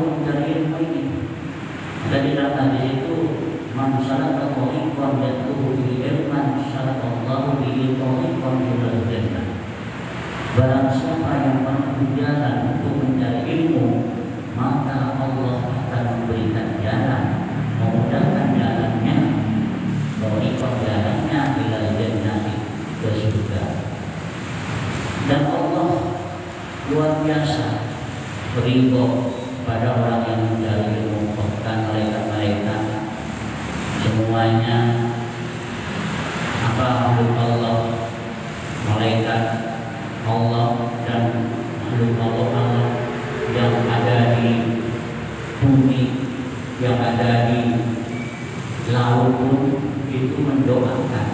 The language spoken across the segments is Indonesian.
mencari ilmu ini. Dari kata di situ, man salaka tariqan yatlubu bihi ilman sallallahu bihi tariqan ilal jannah. Barang siapa yang menempuh jalan untuk mencari ilmu, maka Allah akan memberikan jalan, memudahkan jalannya, tariqan jalannya ilal jannah, ke surga. Dan Allah luar biasa beridho pada orang yang mencari ilmu, bahkan malaikat-malaikat semuanya makhluk Allah, malaikat Allah dan makhluk Allah yang ada di bumi, yang ada di laut pun itu mendoakan.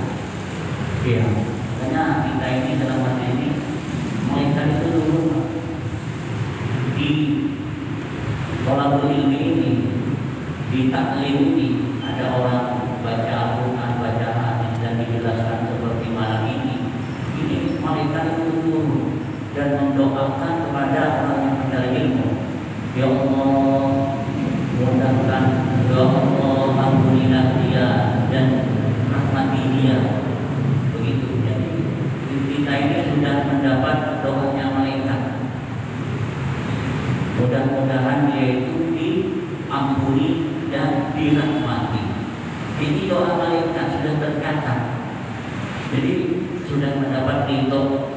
Ya, karena kita ini dalam hal ini malaikat itu dulu di kolam ilmu ini, di taklim ini ada orang baca Al-Quran, baca hadis dan dijelaskan seperti malam ini. Ini malaikat itu turun dan mendoakan kepada orang yang mencari ilmu. Ya Allah, mudahkan, ya Allah, ampunilah dia dan rahmati dia. Begitu. Jadi kita ini sudah mendapat doanya malaikat. Mudah-mudahan dia itu diampuni dan dirahmati. Ini doa malaikat sudah tercatat. Jadi sudah mendapat ridho.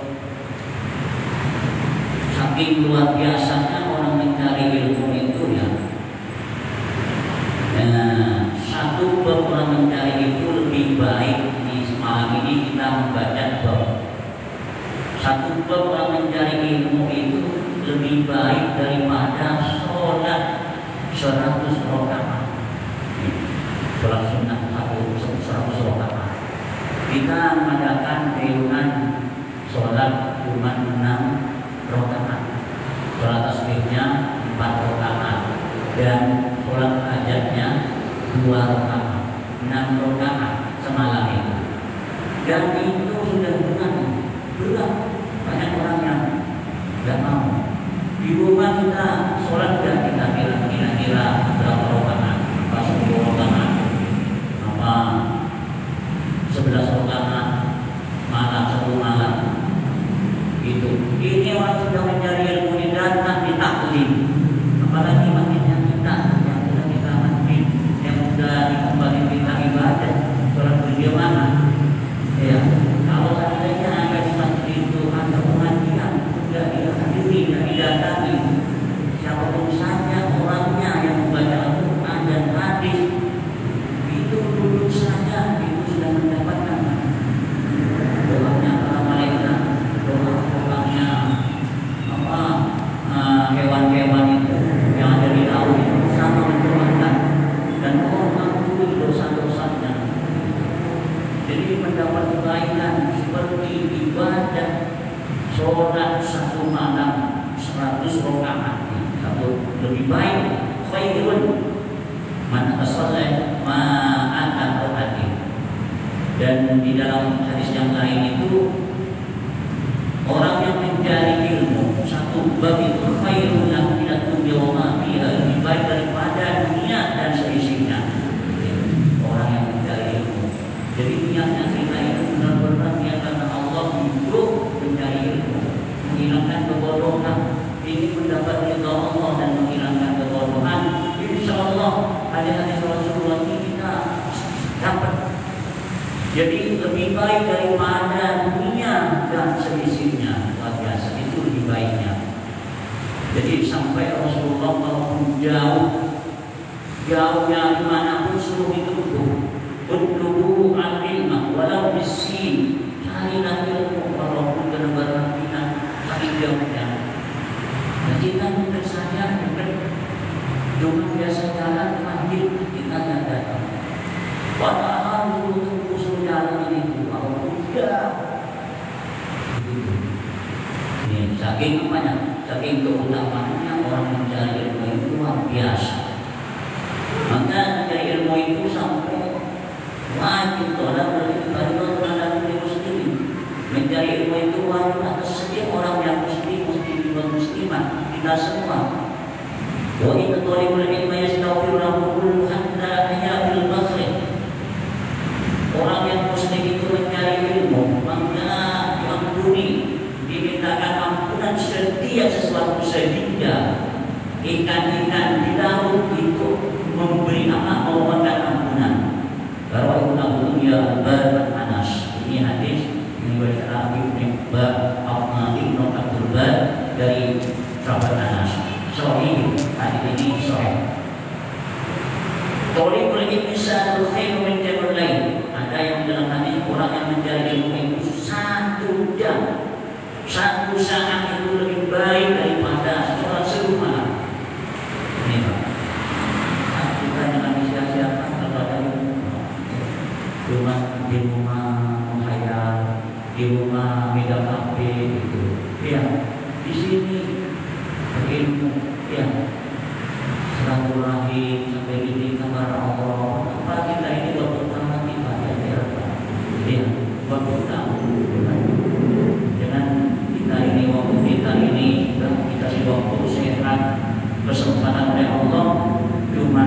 Saking luar biasanya orang mencari ilmu itu ya. Nah, satu bab orang mencari itu lebih baik. Di malam ini kita membaca bab. Satu bab orang mencari ilmu itu lebih baik daripada sholat 100 rakaat. Sholat sunnah 100 rakaat. Kita mengadakan reunian sholat cuma 6 rakaat. Sholat tasbihnya 4 rakaat dan sholat hajatnya 2 rakaat. 6 rakaat semalam itu. Dan itu sudah berat. Banyak orang yang tidak mau. Di rumah kita sholat dan kita kira-kira berapa rakaat? Apa 10 rakaat? Apa 11 rakaat? Malam 1 malam? Gitu. Ini orang sudah mencari ilmu di datang di taklim. Apalagi makinnya kita yang sudah kita masjid, yang sudah dikembali kita ibadah, sholat berjamaah. Ya, kalau seandainya ada di masjid itu ada pengajian, tidak dihadiri, tidak didatangi, siapapun saja orangnya yang membaca Al-Quran dan hadis itu duduk saja itu sudah mendapatkan doanya para malaikat, doanya hewan-hewan itu yang ada di laut itu sama mendoakan dan Allah mengampuni dosa-dosanya. Jadi mendapat kebaikan seperti ibadah sholat 1 malam 100 rakaat atau lebih baik khairun man as-salat ma'at al-hati. Dan di dalam hadis yang lain itu orang yang mencari ilmu 1 bab itu khairun lahu min ad-dunya wa ma fiha, lebih baik daripada dunia dan seisinya. Orang yang mencari ilmu. Jadi niatnya kita itu benar-benar niat karena Allah untuk mencari ilmu, menghilangkan kebodohan. Ini mendapat ridha Allah dan menghilangkan kebodohan. Insya Allah hadis-hadis Rasulullah ini kita dapat. Jadi lebih baik daripada dunia dan seisinya. Luar biasa, itu lebih baiknya. Jadi sampai Rasulullah walaupun jauhnya dimanapun suruh itu Utlubu al-ilmah walau bisin, carilah ilmu walaupun ke negara Madinah, tapi jauhnya. Dan kita mungkin saja cuma biasa jalan ke masjid, kita tidak datang. Padahal dulu usul jalan itu walaupun jauh. Ini saking apanya? Saking keutamaannya orang mencari ilmu itu luar biasa. Maka mencari ilmu itu sampai wajib tolak terhadap muslimin. Mencari ilmu itu wajib atas setiap orang yang muslim, muslimah, kita semua. Wa inna talibul ilmi yastaghfiru lahu hatta hayatul basri. Orang yang muslim itu mencari ilmu, maka diampuni, dimintakan ampunan setiap sesuatu, sehingga ikan-ikan di laut itu memberi memohonkan ampunan. Rawahu Abu Dunya Bar Anas. Ini hadis riwayat Ibnu Abdul Bar dari sahabat Anas. Sahih, hadis ini sahih. Talibul ilmi sa'atul khairu min jam'il lail. Ada yang dalam hadis orang yang mencari ilmu itu 1 jam, 1 saat itu lebih baik daripada sholat seluruh malam. Ini Pak, kita jangan sia-siakan kepada ilmu. Di rumah menghayal, di rumah megang HP gitu. Ya, di sini berilmu, ya. Silaturahim sampai ini kepada Allah. Apa kita ini buat utama kita ya, ya, buat utama. Dengan kita ini waktu kita ini kita si waktu sehat kesempatan oleh Allah, cuma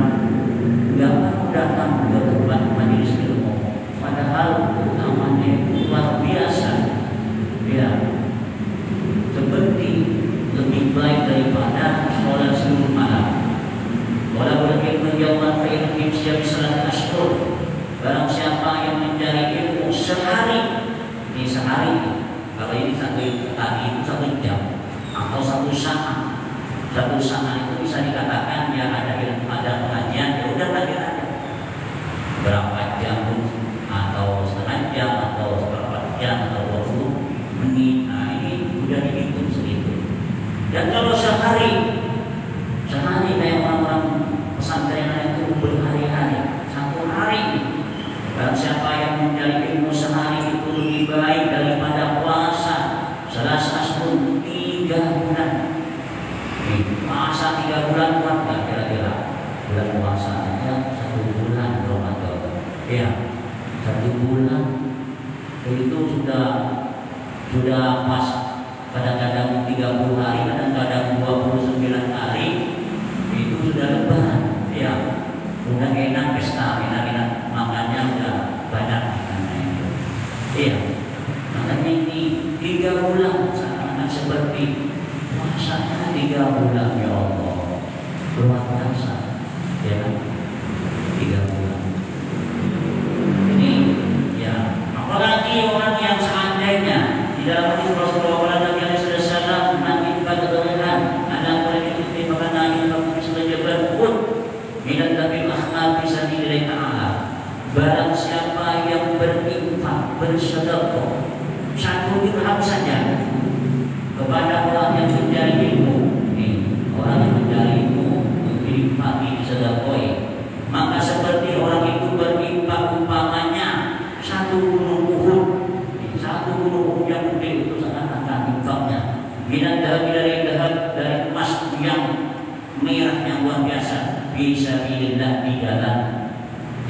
nggak mau datang ke tempat majelis ilmu. Padahal utamanya luar biasa, ya. Seperti lebih baik daripada sholat seluruh malam. Walau ilmu yauman fa ilmu salat ashhur. Barang siapa yang mencari ilmu sehari, ini sehari, kalau ini satu tadi itu 1 jam atau 1 saat. 1 saat itu bisa dikatakan ya ada ilmu, ada pengajian, ya udah belajar aja. Berapa jam atau setengah jam atau seperempat jam atau 20 menit, nah ini udah dihitung segitu. Dan kalau sehari kayak orang-orang pesantren itu berhari-hari, 1 hari. Dan siapa yang mencari ilmu sehari itu lebih baik daripada puasa Selasa ashur 3 bulan. Puasa 3 bulan kuat nggak kira-kira? Bulan puasanya 1 bulan Ramadan. Ya, 1 bulan itu sudah pas. Kadang-kadang 30 hari, kadang-kadang 29 hari. Itu sudah lebaran, ya, udah enak pesta, enak makannya udah banyak, iya. Makanya ini 3 bulan sangat seperti puasanya 3 bulan, ya Allah, luar biasa, ya, 3 bulan. Ini, ya, apalagi orang yang seandainya di dalam hadis Rasulullah SAW nanti pada Tuhan ada orang yang dimakan minat tabil ahmad bisa dinilai ta'ala. Barang siapa yang berinfak, bersedekah 1 dirham saja kepada orang yang mencari ilmu, orang yang mencari ilmu berinfak disedekahkan, maka seperti orang itu berinfak umpamanya 1 gunung Uhud. 1 gunung Uhud yang gede itu sangat akan infaknya. Minat dari emas yang merah yang luar biasa, bisa bilillah di dalam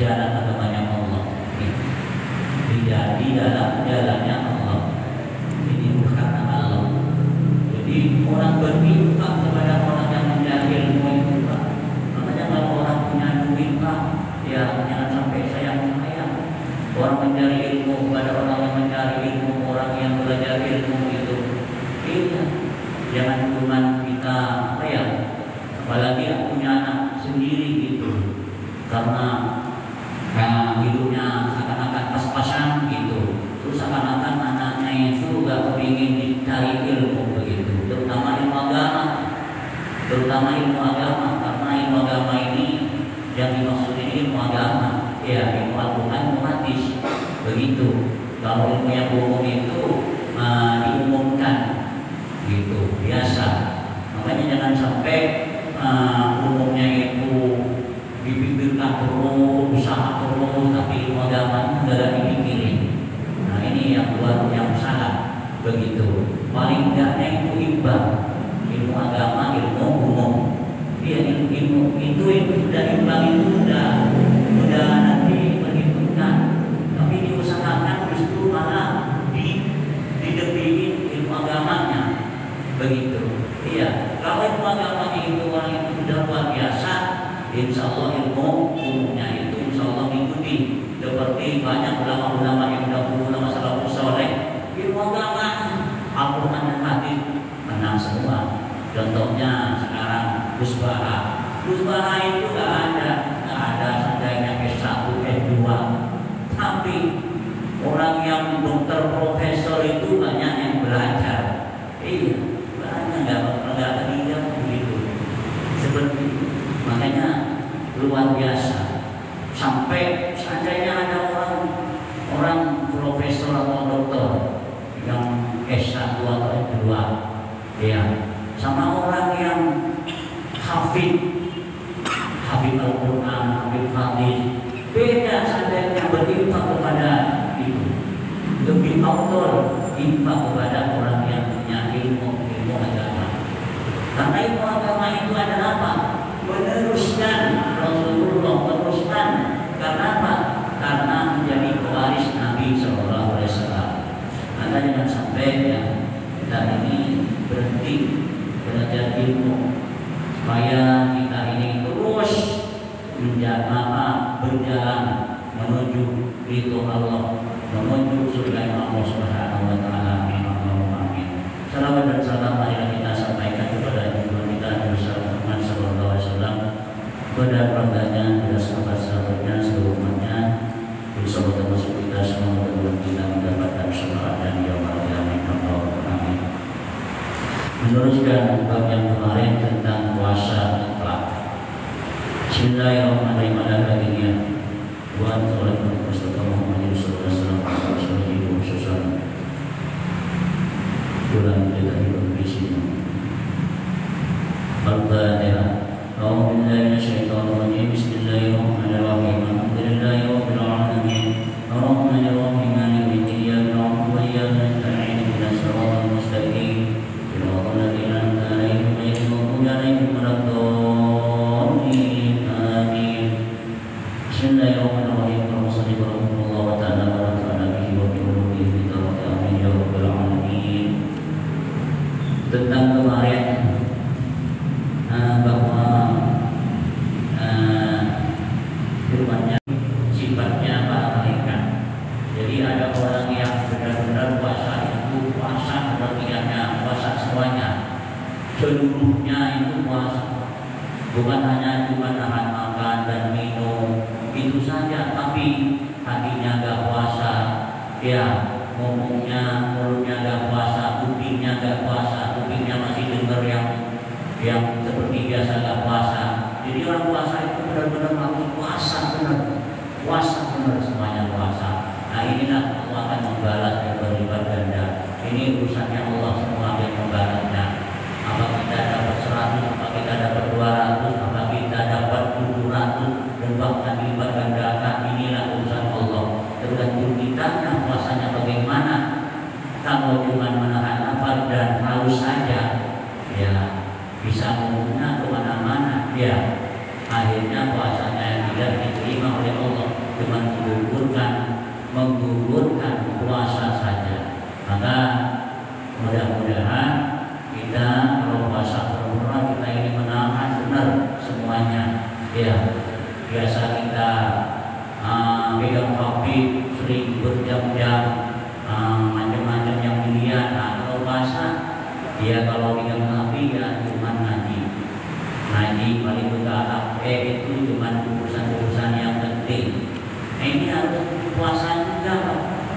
jalan agamanya Allah, di dalam jalannya Allah. Ini bukan Allah. Jadi orang berinfak kepada orang yang mencari ilmu itu, Pak. Makanya kalau orang punya duit, Pak, ya jangan sampai sayang-sayang. Orang mencari ilmu kepada orang yang mencari ilmu, orang yang belajar ilmu itu, iya. Jangan cuma kita apa ya? Apalagi aku punya anak sendiri gitu, karena hidupnya seakan-akan pas-pasan gitu, terus seakan-akan anaknya itu gak kepingin dicari ilmu begitu, terutama ilmu agama, karena ilmu agama ini yang dimaksud ini ilmu agama, ya, ilmu Al-Quran, ilmu hadis begitu. Kalau ilmu yang umum itu diumumkan gitu, biasa. Makanya jangan sampai umumnya itu dipikirkan terus, usaha terus, tapi ilmu agama tidak dipikirin. Nah ini yang salah begitu. Paling tidaknya itu imbang, ilmu agama, ilmu umum. Iya, ilmu itu sudah imbang, itu sudah nanti perhitungkan. Tapi diusahakan justru malah didepiin ilmu agamanya begitu. Iya, kalau ilmu agamanya itu orang itu sudah luar biasa. insya Allah ilmunya itu insya Allah mengikuti seperti banyak ulama-ulama yang dahulu masalah soleh ilmu agama Al-Quran dan hadis menang semua. Contohnya sekarang Gus Baha itu nggak ada seandainya S1 S2, tapi orang yang dokter profesor itu banyak yang belajar. Iya, banyak nggak terlihat begitu. Seperti itu. Makanya luar biasa. Sampai seandainya ada orang profesor atau dokter yang S1 atau S2, ya, sama orang yang hafid Al-Quran, hafid hadis, beda seandainya berinfak kepada itu. Lebih afdal infak kepada orang yang punya ilmu agama. Karena ilmu agama itu adalah apa? Meneruskan Rasulullah, meneruskan. Karena apa? Karena menjadi pewaris Nabi Sallallahu Alaihi Wasallam. Maka jangan sampai ya kita ini berhenti belajar ilmu, supaya kita ini terus berjalan menuju ridho Allah, menuju surga Allah Subhanahu wa taala. Amin. Salawat dan salam marilah kita sampaikan kepada junjungan kita Nabi Muhammad sallallahu alaihi wasallam, kepada keluarganya, kepada sahabat-sahabatnya, seluruh umatnya, bersama termasuk kita semua, mudah-mudahan kita mendapatkan syafaat dan yaumul qiyamah. Amin. Meneruskan bab yang kemarin tentang puasa mutlak. Bismillahirrahmanirrahim. Buat oleh Mustafa Muhammad sallallahu alaihi wasallam bulan kita hidup di sini. Al-Fatihah. A'udzubillahi minasyaitonir rajim. Bismillahirrahmanirrahim. Alhamdulillahirabbil alamin. Arrahmanirrahim. Maliki yaumiddin. Iyyaka na'budu wa iyyaka nasta'in. Ihdinas siratal mustaqim. Shiratal ladzina an'amta 'alaihim ghairil maghdubi 'alaihim waladdallin. Amin. Bismillahirrahmanirrahim. Tentang kemarin bahwa firman-Nya sifatnya para malaikat. Jadi ada orang yang benar-benar puasa itu puasa pengertiannya puasa semuanya, seluruhnya itu puasa, bukan hanya cuma nahan makan dan minum itu saja, tapi hatinya gak puasa, ya ngomongnya mulutnya gak puasa, kupingnya gak puasa, kupingnya masih dengar yang seperti biasa gak puasa. Jadi orang puasa itu benar-benar harus puasa benar semuanya puasa. Nah inilah Allah akan membalas yang berlipat ganda. Ini urusannya Allah semua yang membalasnya. Apa kita dapat 100, apa kita dapat 200, apa kita dapat 700, dan bahkan dilipat gandakan, inilah urusan Allah. Tergantung kita yang puasanya bagaimana. Kalau cuma menahan nafas dan haus saja, ya bisa ngomongnya kemana-mana, ya akhirnya puasanya yang tidak diterima oleh Allah, cuma menggugurkan puasa saja. Maka mudah-mudahan kita kalau puasa benar kita ini menahan benar semuanya, ya biasa kita pegang kopi sering berjam-jam, macam-macam yang dilihat. Nah kalau puasa dia kalau pegang kopi ya cuma ngaji paling utama, itu cuma urusan-urusan yang penting. Nah, ini harus puasa juga,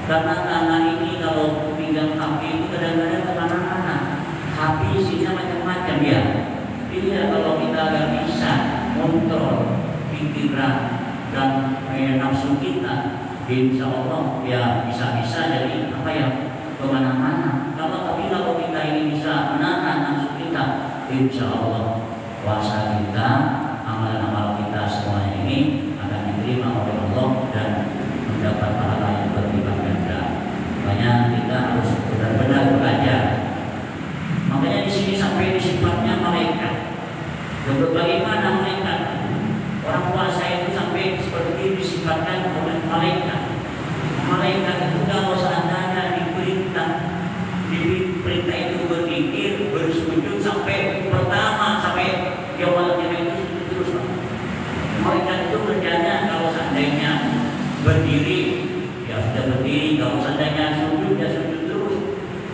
karena tangan ini kalau pegang kopi itu kadang-kadang kemana-mana, kopi isinya macam-macam ya. Iya kalau kita nggak bisa kontrol pikiran dan nafsu kita, insya Allah ya bisa-bisa jadi apa ya kemana-mana. Tapi kalau kita ini bisa menahan nafsu kita, insya Allah puasa kita, amal-amal kita semuanya ini akan diterima oleh Allah dan mendapat pahala yang berlipat ganda. Makanya kita harus benar-benar belajar. Makanya di sini sampai sifatnya malaikat. Bagaimana malaikat? Orang puasa itu sampai seperti disifatkan oleh malaikat. Malaikat itu kalau seandainya diperintah itu berzikir, bersujud sampai pertama sampai yang itu berdiri ya sudah berdiri, kalau seandainya sujud ya sujud terus,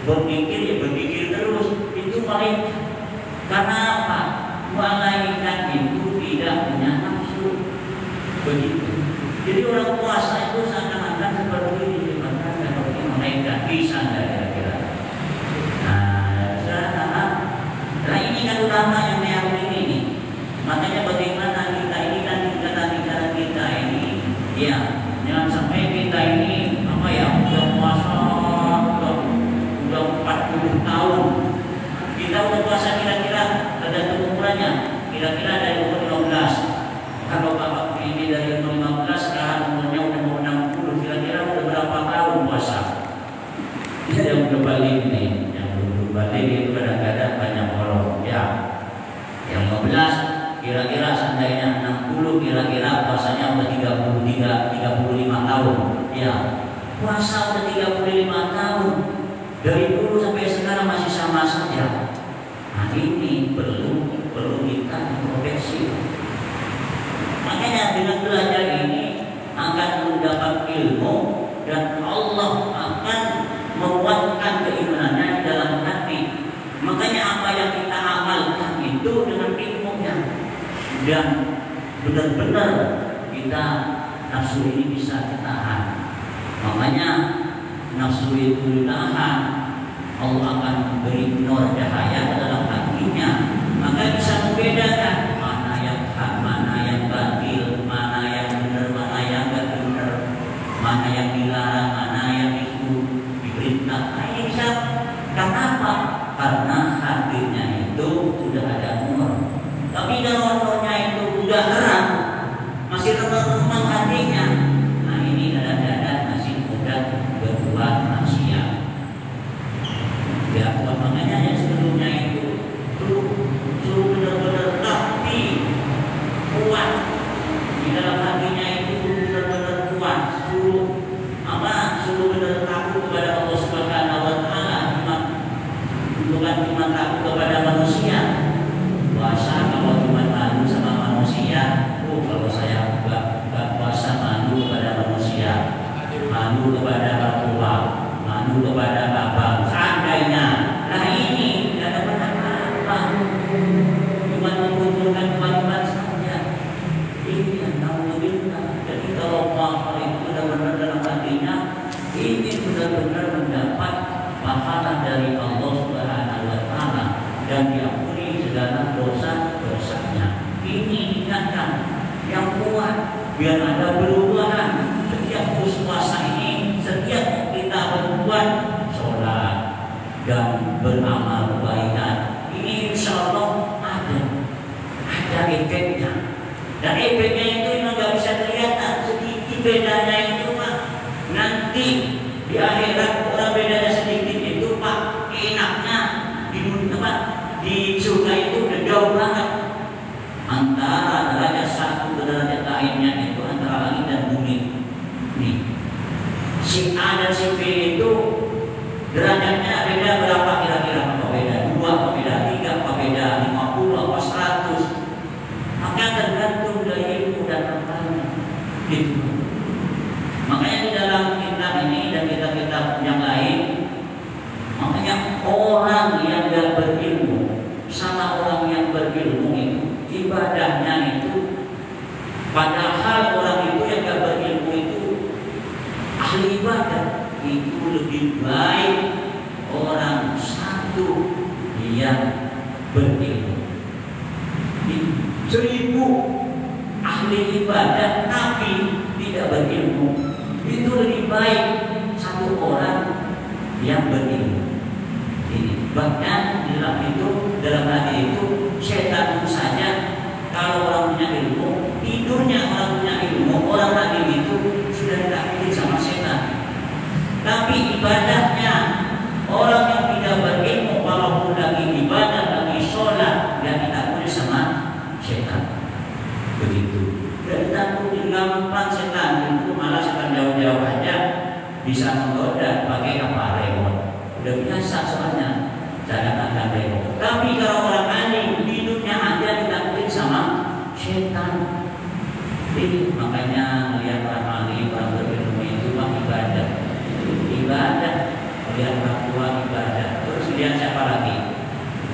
berpikir ya berpikir terus. Itu paling, karena apa? Malaikat itu tidak punya nafsu. Begitu. Jadi orang puasa itu seakan-akan seperti ini, makanya malaikat bisa nggak kira-kira? Nah ini kan ulama yang meyakini ini. Makanya bagaimana kita ini kan bicara kita ini, ya jangan sampai kita ini apa ya udah puasa udah 40 tahun. Kita udah puasa kira-kira tergantung ukurannya, kira-kira dari umur 15. Kalau bapak ini dari umur 15, sekarang umurnya udah mau 60, kira-kira udah berapa tahun puasa? Yang udah balik nih, yang belum balik itu kadang-kadang banyak orang ya. Yang 15 kira-kira seandainya 60, kira-kira puasanya udah 35 tahun. Ya, puasa udah 35 tahun. Dari dulu sampai sekarang masih sama saja. Nah ini perlu kita introspeksi. Makanya dengan belajar ini akan mendapat ilmu dan Allah akan menguatkan keimanannya di dalam hati. Makanya apa yang kita amalkan itu dengan ilmunya dan benar-benar kita nafsu ini bisa ditahan. Makanya nafsu itu ditahan, Allah akan memberi nur cahaya ke dalam hatinya. Maka bisa membedakan mana yang hak, mana yang batil, mana yang benar, mana yang tidak benar, mana yang dilarang, mana yang diperintah. Nah, ini bisa. Kenapa? Karena hatinya itu sudah ada nur. Tapi kalau nurnya itu sudah terang, masih remang-remang hatinya, nah ini kadang-kadang masih mudah berbuat maksiat. Ya, makanya yang sebelumnya itu suruh benar-benar tapi kuat di dalam hatinya, itu benar-benar kuat, suruh benar takut kepada Allah Subhanahu wa Ta'ala, bukan cuma takut kepada manusia. Puasa kalau cuma malu sama manusia, kalau saya nggak puasa malu kepada manusia, malu kepada orang tua, malu kepada bapak, seandainya. Nah ini tidak ada apa-apa, cuma mengumpulkan kebaikan saja. Ini yang alhamdulillah. Jadi kalau puasa itu benar-benar dalam hatinya, ini benar-benar mendapat pahala dari Allah Subhanahu wa Ta'ala dan diampuni segala dosa-dosanya. Ini ingatkan yang kuat biar ada perubahan setiap puasa ini. Setiap kita berbuat sholat dan beramal kebaikan ini insya Allah ada efeknya. Dan efeknya itu memang nggak bisa kelihatan, sedikit bedanya itu mah nanti di akhirat. Orang bedanya sedikit itu pak, enaknya di surga itu udah jauh banget. Antara derajat satu ke derajat lainnya itu antara langit dan bumi. Nih, si A dan si B itu derajatnya beda berapa kira-kira? Apa beda 2, apa beda 3, apa beda 50, apa 100? Maka tergantung dari ilmu dan amalnya. Gitu. Makanya di dalam kitab ini dan kitab-kitab yang lain, makanya orang yang tidak berilmu sama orang yang berilmu itu ibadahnya itu, padahal orang itu yang tidak berilmu itu ahli ibadah, itu lebih baik orang satu yang berilmu. 1000 ahli ibadah tapi tidak berilmu, itu lebih baik satu orang yang berilmu. Ini bahkan dalam hati itu setan pun saja, kalau orang punya ilmu, tidurnya orang punya ilmu, orang alim itu sudah ditakutin sama setan. Tapi ibadahnya orang yang tidak berilmu, walaupun lagi ibadah, lagi sholat, dia ditakutin sama setan. Begitu. Dan ditakutin gampang setan itu, malah setan jauh-jauh aja bisa menggoda pakai apa remote. Udah biasa soalnya, jangan akan remote. Tapi kalau orang alim hidupnya aja ditakutin sama setan. Jadi makanya melihat orang alim, orang berilmu itu ibadah. Ibadah, melihat orang tua ibadah. Terus lihat siapa lagi?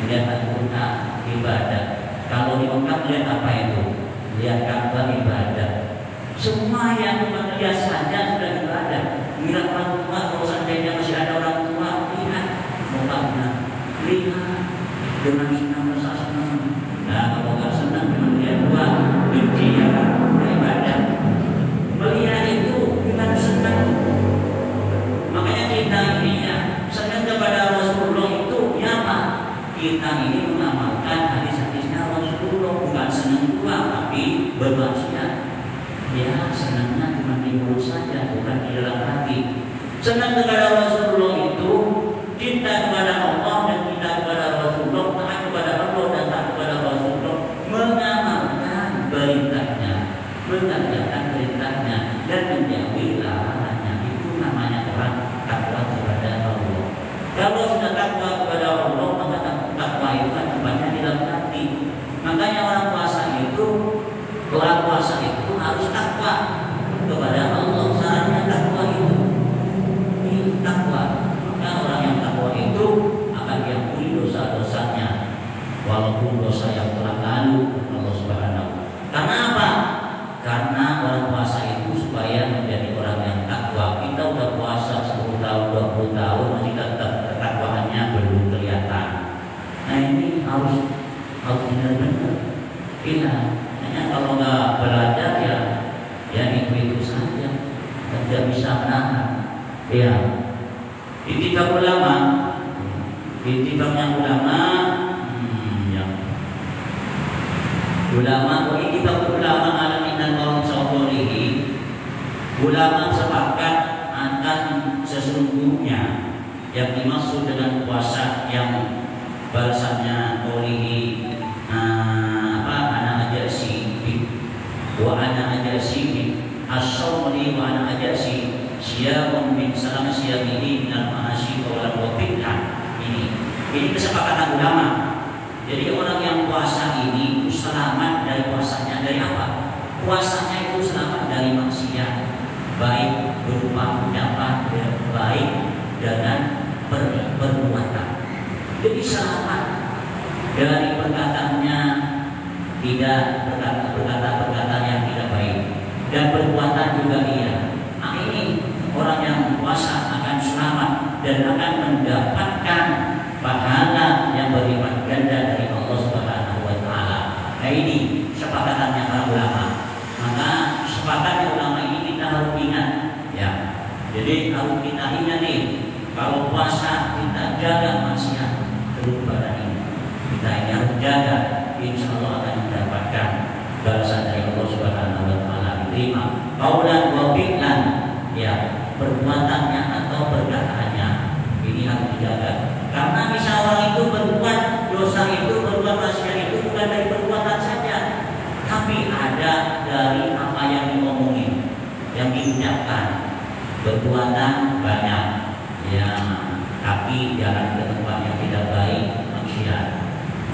Melihat Al-Quran ibadah. Kalau di Mekah melihat apa itu? Lihat Ka'bah ibadah. Semua yang melihat saja sudah ibadah. Melihat orang tua, kalau seandainya masih ada orang tua, lihat Mekahnya, lihat dengan senang rasa senang. Nah, kalau nggak senang dengan lihat dua, benci ya kan? Ibadah. Melihat itu bukan senang. Makanya kita ini ya senang kepada Rasulullah itu ya apa? Kita ini mengamalkan hadis-hadisnya Rasulullah, bukan senang dua tapi bermaksiat. Ya senangnya cuma di mulut saja, bukan di dalam hati. Senang kepada Rasulullah itu cinta kepada Allah dan cinta kepada Rasulullah, taat kepada Allah dan taat kepada Rasulullah, mengamalkan perintahnya, mengerjakan perintahnya dan menjauhi larangannya. Itu namanya orang takwa kepada Allah. Kalau sudah takwa kepada Allah, maka takwa itu kan tempatnya di dalam hati. Makanya orang puasa itu harus takwa kepada Allah. Syaratnya takwa itu. Ini takwa. Maka orang yang takwa itu akan diampuni dosa-dosanya, walaupun dosa yang telah lalu Allah Subhanahu. Karena apa? Karena orang puasa itu supaya menjadi orang yang takwa. Kita udah puasa 10 tahun, 20 tahun masih tetap ketakwaannya belum kelihatan. Nah ini harus benar-benar. Iya. Hanya kalau nggak belajar ya itu saja, tidak bisa menahan. Ya. Ittifaq ulama, ittifaqnya ulama, ulama ala minal qaul sawalihi. Ulama sepakat akan sesungguhnya yang dimaksud dengan puasa yang balasannya qaulihi ana ajasi wa ana ajasi as-sawli wa ana ajasi siyamun min salam siyamihi minal ma'asi qawlan wa bid'ah. Ini kesepakatan ulama. Jadi orang yang puasa ini selamat dari puasanya. Dari apa? Puasanya itu selamat dari maksiat, baik berupa ucapan, baik dengan perbuatan. Jadi selamat dari perkataannya, tidak perkataan yang tidak baik, dan perbuatan juga iya. Nah ini orang yang puasa akan selamat dan akan mendapatkan pahala yang berlipat ganda dari Allah Subhanahu wa taala. Nah ini sepakatannya para ulama. Maka sepakatnya ulama ini kita harus ingat ya. Jadi harus kita ingat nih, kalau puasa kita jaga maksiat kepada ini. Kita ini harus jaga, insya Allah akan mendapatkan balasan dari Allah Subhanahu wa taala, diterima. Qaulan wa fi'lan, ya, perbuatannya atau perkataannya ini harus dijaga. Karena bisa orang itu berbuat dosa itu, berbuat maksiat itu bukan dari perbuatan saja, tapi ada dari apa yang diomongin, yang diucapkan. Perbuatan banyak, ya, tapi jalan ke tempat yang tidak baik, maksiat.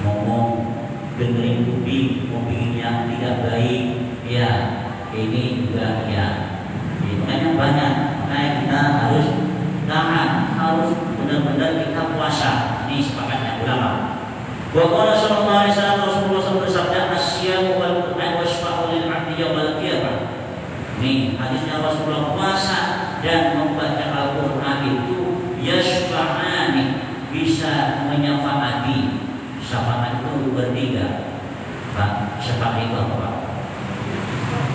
Ngomong, dengerin kuping yang tidak baik, ya, ini juga ya. Makanya banyak, makanya kita harus tahan, harus benar-benar kita puasa. Ini sepakatnya ulama. Wa qala sallallahu alaihi wasallam, Rasulullah SAW bersabda, "Asyamu wal Qur'an wasfa'u lil 'abdi yaumil qiyamah." Nih, hadisnya Rasulullah, puasa dan membaca Al-Qur'an itu yashfa'ani, bisa menyafaati. Syafaat itu bertiga. Pak, syafaat itu apa, Pak?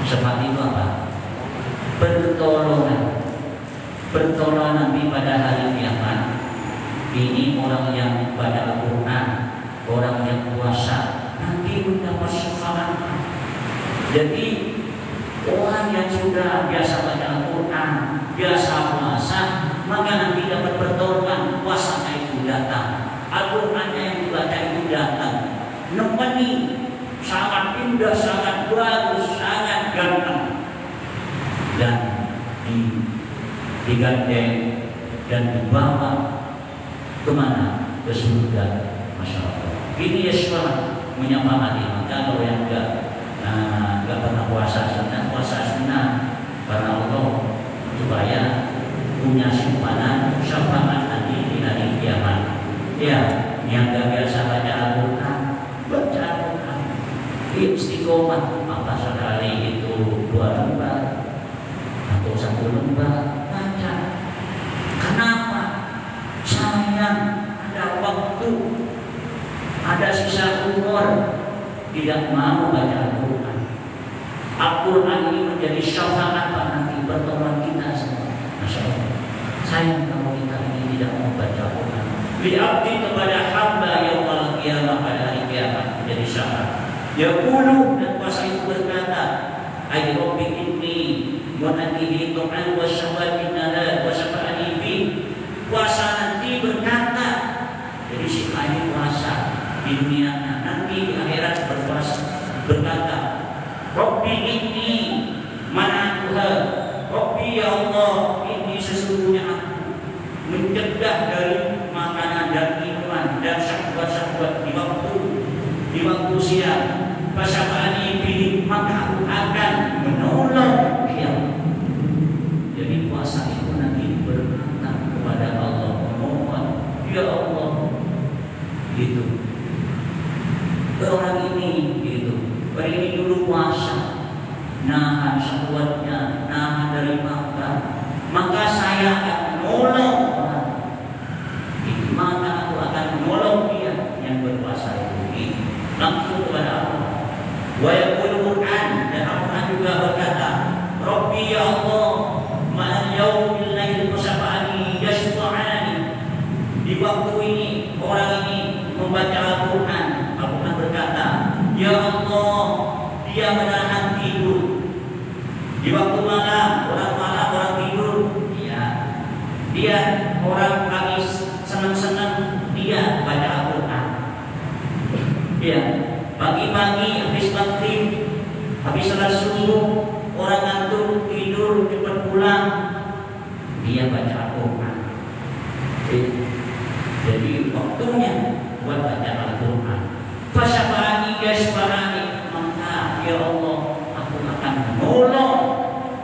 Syafaat itu apa? Pertolongan. Pertolongan nanti pada hari kiamat. Ini orang yang baca Al-Quran, orang yang puasa, nanti mendapat syafaat. Jadi orang yang sudah biasa baca Al-Quran, biasa puasa, maka nanti dapat pertolongan. Puasanya itu datang, Al-Qurannya yang dibaca itu datang, nemeni, sangat indah, sangat bagus, sangat ganteng, dan digandeng dan dibawa kemana? Ke surga. Masya Allah. Ini Yesus menyapa hati. Maka kalau yang enggak pernah puasa, punya simpanan syafaat nanti di hari kiamat. Ya, yang gak biasa baca Al-Quran, baca Al-Quran, istiqomah, apa sekali itu 2 lembar atau 1 lembar baca. Kenapa? Sayang, ada waktu, ada sisa umur, tidak mau baca Al-Quran. Al-Quran ini menjadi syafaat nanti pertemuan kita semua. Masya Allah. Sayang kalau kita ini tidak mau baca Al-Quran. Diabdi kepada hamba yaumul qiyamah, pada hari kiamat menjadi syafaat. Yaqulu, dan kuasa itu berkata, ay rabbi inni mu'adihi tu'an wa syawati nala wa syafa'ani fi. Kuasa nanti berkata, jadi si ini kuasa di dunia, nanti di akhirat berkuasa berkata, rabbi inni mana'atuha, rabbi ya Allah, ini sesungguhnya aku mencegah dari makanan dan minuman dan syahwat-syahwat di waktu siang. Fasyafa'ani bihi, maka aku akan menolong dia. Jadi puasa itu nanti berkata kepada Allah, memohon, ya Allah, gitu. Orang ini gitu, orang ini dulu puasa, nahan syahwatnya, nahan dari makan, maka saya akan menolong orang. Maka aku akan menolong dia yang berpuasa itu. Langsung kepada Allah. Wa yaqulu Qur'an, dan Al-Quran juga berkata, Rabbi ya Allah, ma'al yaumil lail fasafa'ani yashfa'ani. Di waktu ini orang ini membaca Al-Quran. Al-Quran berkata, ya Allah, dia menahan tidur. Di waktu malam, orang tidur, ya. Dia orang pagi senang-senang, dia baca Al-Quran. Ya, pagi-pagi habis maghrib, habis salat subuh, orang ngantuk tidur cepat pulang, dia baca Al-Quran. Jadi waktunya buat baca Al-Quran. Fasyafa'ani yashfa'ani, maka ya Allah, aku akan menolong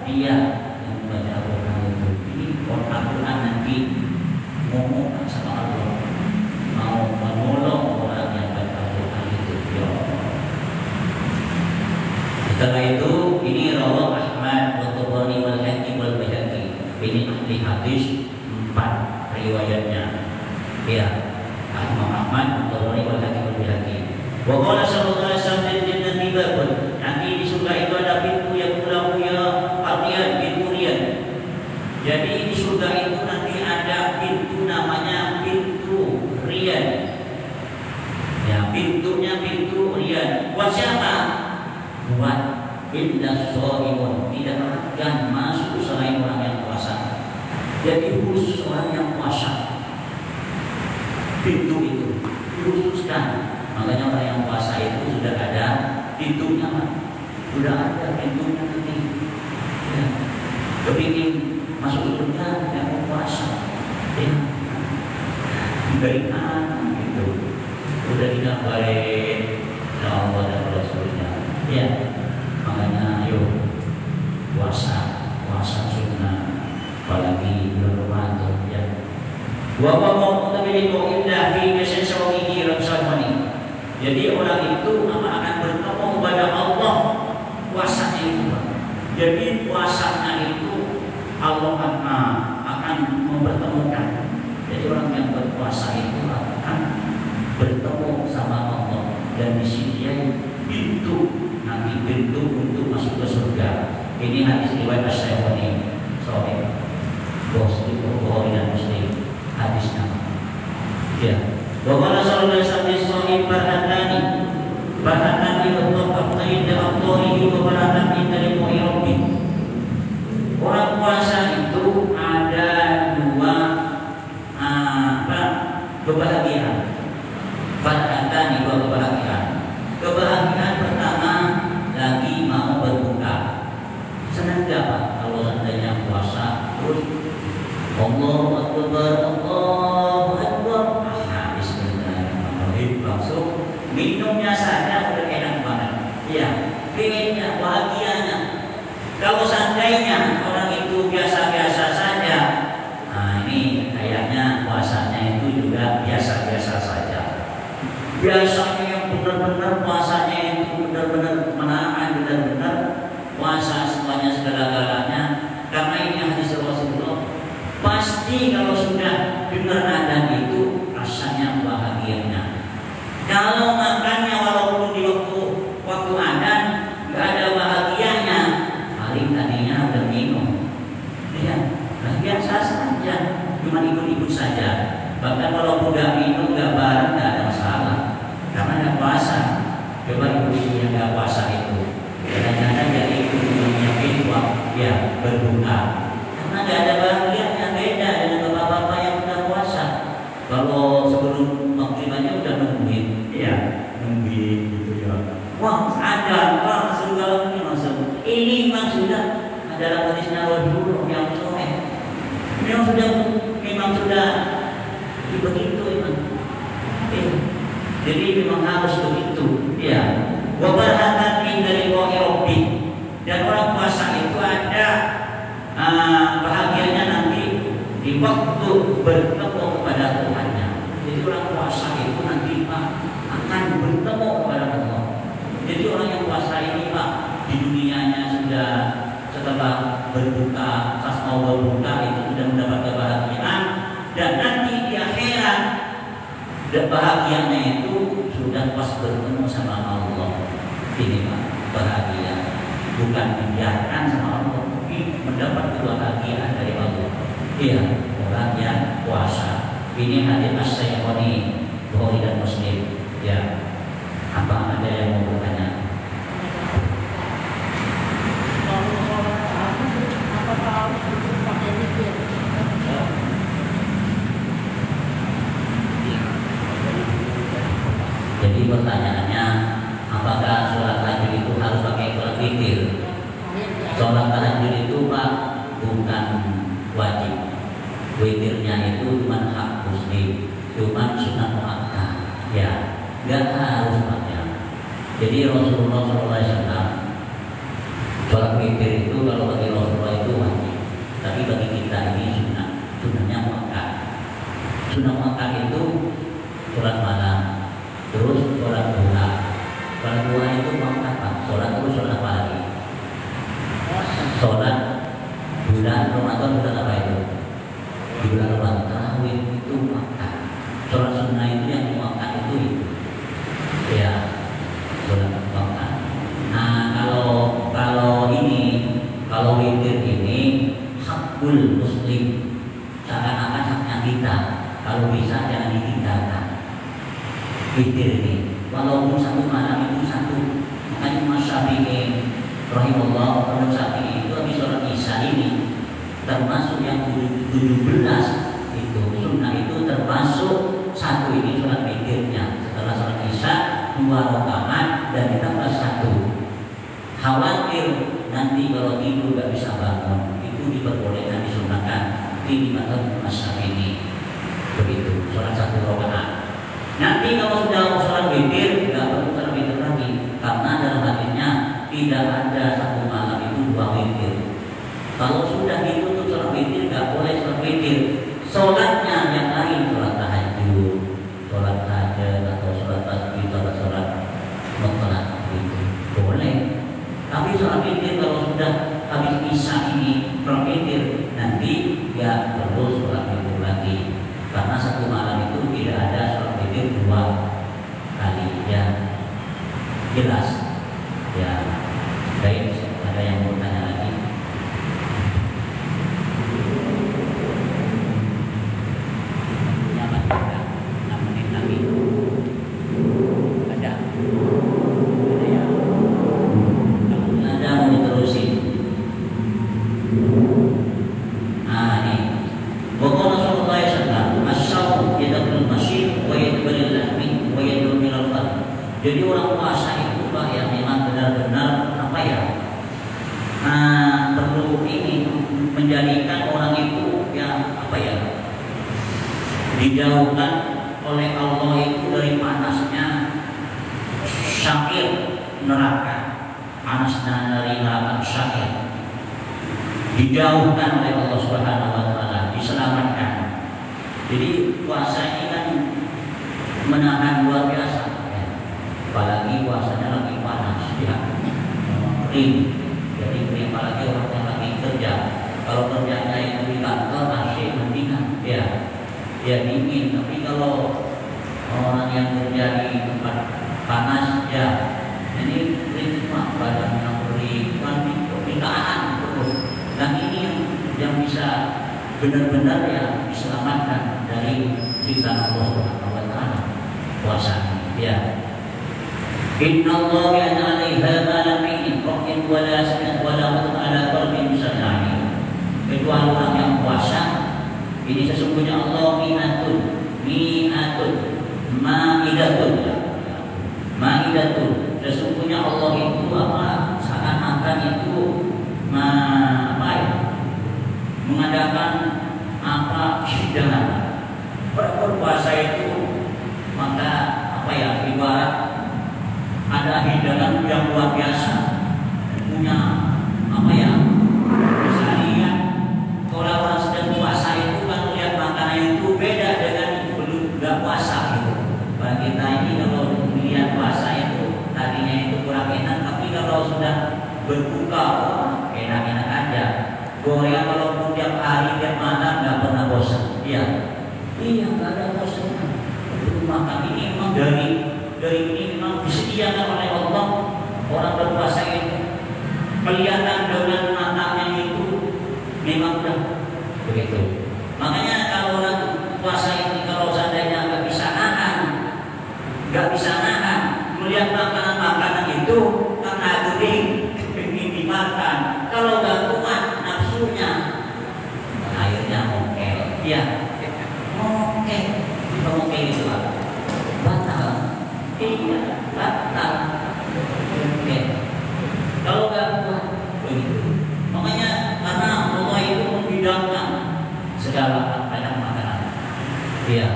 dia yang membaca Al-Quran itu. Ini Al-Quran nanti ngomong sama Allah, mau menolong orang yang baca Al-Quran itu. Ya Allah. Setelah itu ini rawah Ahmad wa Tabrani wal Hakim wal Baihaqi. Ini ahli hadis 4 riwayatnya. Ya, Imam Ahmad, Tabrani wal Hakim wal Baihaqi. Wa qala sallallahu alaihi wasallam di jannati babun. Nanti di surga itu ada pintu yang pulau ya artian pintu rian. Jadi di surga itu nanti ada pintu namanya pintu rian. Ya, pintunya pintu rian. Buat siapa? Buat indah shaimun, tidak akan masuk selain orang yang puasa. Jadi khusus orang yang puasa. Pintu itu dikhususkan. Makanya orang yang puasa itu sudah ada pintunya, Pak. Sudah ada pintunya nanti. Ya. Kepingin masuk surga yang puasa. Ya. Dari kanan gitu. Sudah tidak baik. Ya Allah dan Rasulnya. Ya. Makanya ayo puasa sunnah, apalagi bulan Ramadan ya. Wa ma mu'taminu illa fi jasadihi rabsani. Jadi orang itu akan bertemu kepada Allah puasanya itu. Jadi puasanya itu Allah akan mempertemukan. Jadi orang yang berpuasa itu akan bertemu sama Allah dan disediakan pintu, nanti pintu untuk masuk ke surga. Ini hadis riwayat Asy-Syafi'i, Sahih, Bukhari dan Muslim hadisnya. Ya. Wa qala sallallahu alaihi wasallam bahatani wa taqatain al-qawli wa bahatani dari Rabbi. Orang puasa itu ada 2 kebahagiaan. Bahatani 2 kebahagiaan. Kebahagiaan pertama lagi mau berbuka. Senang gak Pak kalau seandainya puasa terus Allahu Akbar, Allahu Akbar. Langsung minumnya saja udah enak banget. Ya, pengennya, bahagianya. Kalau seandainya orang itu biasa-biasa saja, Biasanya yang benar-benar puasanya itu benar-benar menahan, benar-benar puasa semuanya segala-galanya. Karena ini hadis Rasulullah, pasti kalau sudah dengar adzan itu rasanya bahagianya. Kalau makannya walaupun di waktu adzan nggak ada bahagianya, paling tadinya udah minum, ya biasa saja, cuma ikut-ikut saja. Bahkan walaupun udah minum nggak bareng nggak ada masalah, karena nggak puasa. Coba ibu-ibu yang nggak puasa itu kadang-kadang jadi ikut menyiapin uang, ya berbuka, karena nggak ada bahagianya. Beda dengan bapak-bapak yang udah puasa. Kalau sebelum maghrib aja udah nungguin, ya nungguin gitu ya. Wah ada, wah segala ini masuk. Ini memang sudah adalah hadisnya Rasulullah yang soleh. Memang sudah begitu memang. Jadi memang harus begitu. Ya. Wabarhatan min dari Rabbi. Dan orang puasa itu ada bahagianya nanti di waktu bertemu kepada Tuhannya. Jadi orang puasa itu nanti Pak akan bertemu kepada Allah. Jadi orang yang puasa ini Pak di dunianya sudah setelah berbuka, pas mau berbuka itu sudah mendapat kebahagiaan, dan nanti di akhirat bahagianya itu sudah pas bertemu sama Allah. Ini Pak bahagia, bukan dibiarkan sama Allah, tapi mendapat kebahagiaan dari Allah. Iya, orang yang puasa. Ini hadis As-Syaikhaini, Bukhari dan Muslim. Ya, apa ada yang mau bertanya? Jadi pertanyaannya, apakah sholat tahajud itu harus pakai sholat witir? Sholat tahajud itu Pak bukan wajib. Witirnya itu cuma hak muslim, cuma sunat muakkad. Ya, nggak harus pakai. Jadi Rasulullah SAW sholat witir itu kalau bagi Rasulullah itu wajib, tapi bagi kita ini sunat. Sunatnya muakkad. Sunat muakkad itu sholat malam, terus sholat duha. Sholat duha itu mau apa? Sholat terus sholat apa lagi? Sholat bulan Ramadan, bulan apa itu? Di bulan Ramadan tarawih itu muakkad. Sholat sunnah itu yang muakkad itu. Ya, sholat muakkad. Nah kalau witir ini hakul muslim, seakan-akan haknya kita. Kalau bisa jangan ditinggalkan. Witir ini walaupun satu malam itu satu. Makanya Mas Syafi'i rahimahullah, Imam Syafi'i itu habis sholat isya ini termasuk yang 17 itu sunnah itu termasuk satu ini sholat witirnya. Setelah sholat isya 2 rakaat dan ditambah 1. Khawatir nanti kalau tidur gak bisa bangun, itu diperbolehkan, disunahkan di mazhab Mas Syafi'i. Begitu sholat 1 rakaat. Nanti kalau sudah mau sholat witir, nggak perlu sholat witir lagi, karena dalam hadisnya tidak ada satu malam itu 2 witir. Kalau sudah ditutup sholat witir, nggak boleh sholat witir. Sholatnya yang lain, sholat tahajud, sholat hajat atau sholat tasbih atau sholat mutlak itu boleh. Tapi sholat witir kalau sudah habis isya ini sholat witir, nanti ya perlu sholat witir lagi, karena satu malam itu tidak ada sholat witir 2 kali. Ya jelas ya. Baik, ada yang mau tanya lagi? Nyaman juga 6 menit lagi. Ada ya? Kalau ada mau diterusin. Nih Bapak Rasulullah SAW as-sawm yadkhulul masjid wa yadkhulul lahmi wa yadkhulul minal fadl. Jadi orang puasa itu Pak yang memang benar-benar apa ya, perlu ini menjadikan orang itu yang apa ya, dijauhkan oleh Allah itu dari panasnya syakir neraka, panasnya dari neraka syakir, dijauhkan oleh Allah Subhanahu wa Ta'ala, diselamatkan. Jadi puasa ini kan menahan luar biasa. apalagi puasanya lagi panas ya, kering. Jadi kering apalagi orang yang lagi kerja. Kalau kerjanya itu di kantor AC mendingan ya dingin. Tapi kalau orang yang kerja di tempat panas ya ini kering mah, badannya kering, keringaan terus. Dan ini yang bisa benar-benar ya diselamatkan dari siksa Allah Subhanahu wa taala puasa ya. Inna Allah kana 'alaiha malamin raqib wala sanad wala mutun ala qalbin musallani. Kecuali orang yang puasa ini sesungguhnya Allah ma'idatun sesungguhnya Allah itu apa, seakan-akan itu mengadakan apa hidangan. Berpuasa itu maka apa ya, ibarat ada hidangan yang luar biasa, punya apa ya, misalnya kalau orang sedang puasa itu kan lihat makanan itu beda dengan belum nggak puasa gitu. Bagi kita ini kalau melihat puasa itu tadinya itu kurang enak, tapi kalau sudah berbuka enak-enak aja. Goyang walaupun tiap hari tiap malam nggak pernah bosan. Iya nggak ada bosan. Maka ini memang dari ini memang disediakan oleh Allah. Orang berpuasa itu kelihatan dengan matanya itu memang udah begitu. Makanya kalau orang puasa ini kalau seandainya nggak bisa nahan melihat makanan itu karena gering ingin dimakan. Kalau nggak kuat nafsunya akhirnya mokel ya, mokel itu batal. Iya batal. Oke. Kalau nggak kuat begitu. Makanya karena Allah itu menghidangkan segala macam makanan. Iya,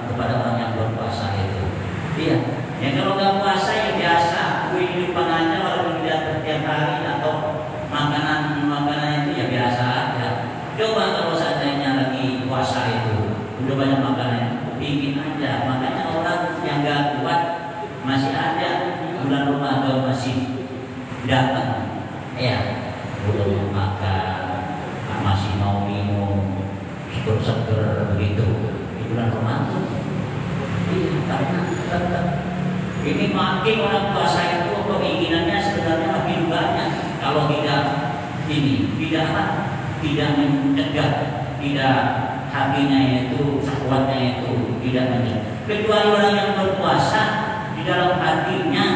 kepada orang yang berpuasa itu. Iya. Ya kalau nggak puasa ya biasa, kue di depan aja walaupun tidak setiap hari atau makanan itu ya biasa aja. Coba kalau seandainya lagi puasa itu udah banyak makanan, bikin aja. Makanya orang yang nggak kuat masih ada bulan Ramadan masih datang, ya belum makan, masih mau minum seger begitu di bulan Ramadan. Iya, karena tetap ini makin orang puasa itu keinginannya sebenarnya lebih banyak. Kalau tidak mencegah, tidak hatinya itu kuatnya itu tidak mencegah. Kecuali orang yang berpuasa di dalam hatinya,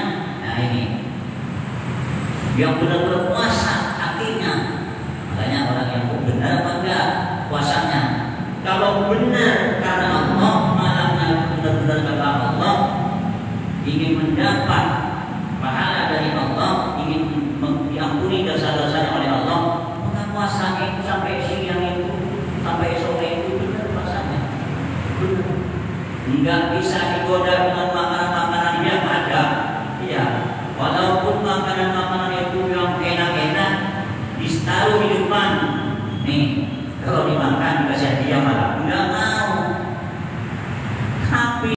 nah ini yang benar berpuasa hatinya. Makanya orang yang benar apa enggak puasanya. Kalau benar karena Allah, malamnya benar-benar karena Allah, ingin mendapat pahala dari Allah, ingin diampuni dosa-dosanya oleh Allah, maka puasanya itu sampai siang itu, sampai sore itu benar puasanya. Enggak bisa digoda dengan